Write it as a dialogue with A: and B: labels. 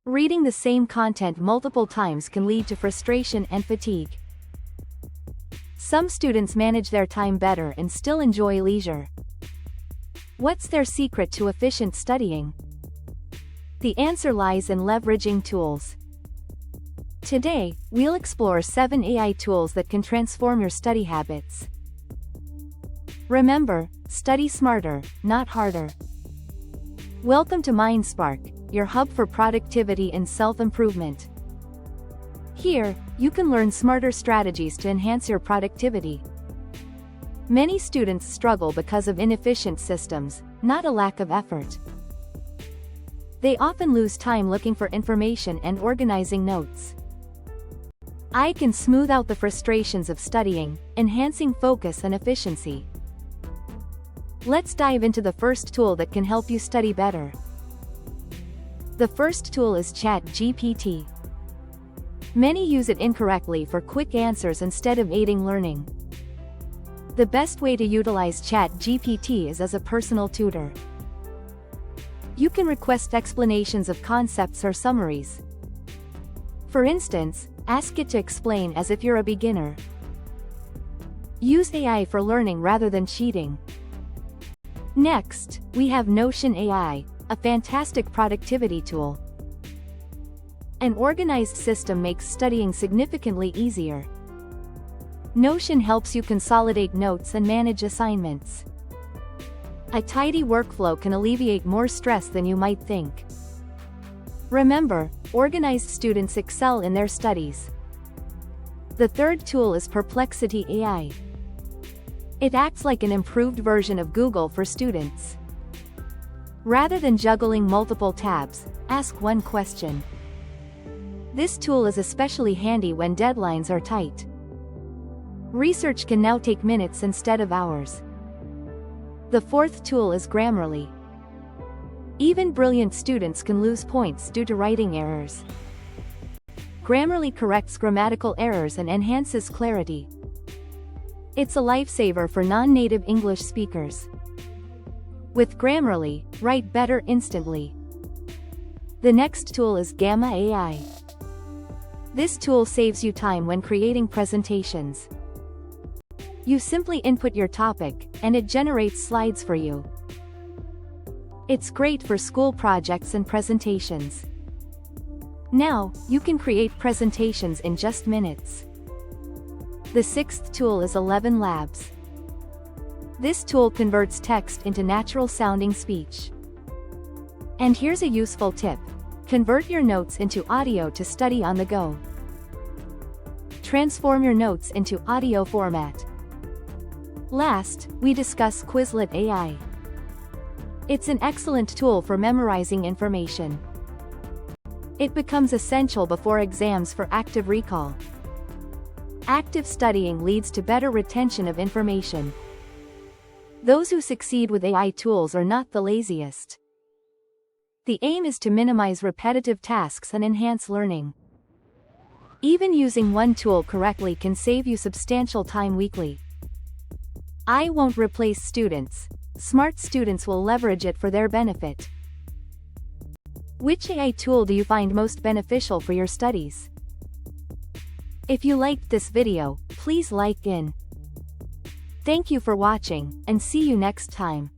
A: Reading the same content multiple times can lead to frustration and fatigue. Some students manage their time better and still enjoy leisure. What's their secret to efficient studying? The answer lies in leveraging tools. Today, we'll explore 7 AI tools that can transform your study habits. Remember, study smarter, not harder. Welcome to MindSpark, your hub for productivity and self-improvement. Here, you can learn smarter strategies to enhance your productivity. Many students struggle because of inefficient systems, not a lack of effort. They often lose time looking for information and organizing notes. I can smooth out the frustrations of studying, enhancing focus and efficiency. Let's dive into the first tool that can help you study better. The first tool is ChatGPT. Many use it incorrectly for quick answers instead of aiding learning. The best way to utilize ChatGPT is as a personal tutor. You can request explanations of concepts or summaries. For instance, ask it to explain as if you're a beginner. Use AI for learning rather than cheating. Next, we have Notion AI, a fantastic productivity tool. An organized system makes studying significantly easier. Notion helps you consolidate notes and manage assignments. A tidy workflow can alleviate more stress than you might think. Remember, organized students excel in their studies. The third tool is Perplexity AI. It acts like an improved version of Google for students. Rather than juggling multiple tabs, ask one question. This tool is especially handy when deadlines are tight. Research can now take minutes instead of hours. The fourth tool is Grammarly. Even brilliant students can lose points due to writing errors. Grammarly corrects grammatical errors and enhances clarity. It's a lifesaver for non-native English speakers. With Grammarly, write better instantly. The next tool is Gamma AI. This tool saves you time when creating presentations. You simply input your topic, and it generates slides for you. It's great for school projects and presentations. Now, you can create presentations in just minutes. The sixth tool is ElevenLabs. This tool converts text into natural-sounding speech. And here's a useful tip. Convert your notes into audio to study on the go. Transform your notes into audio format. Last, we discuss Quizlet AI. It's an excellent tool for memorizing information. It becomes essential before exams for active recall. Active studying leads to better retention of information. Those who succeed with AI tools are not the laziest. The aim is to minimize repetitive tasks and enhance learning. Even using one tool correctly can save you substantial time weekly. AI won't replace students. Smart students will leverage it for their benefit. Which AI tool do you find most beneficial for your studies? If you liked this video, please like in. Thank you for watching, and see you next time.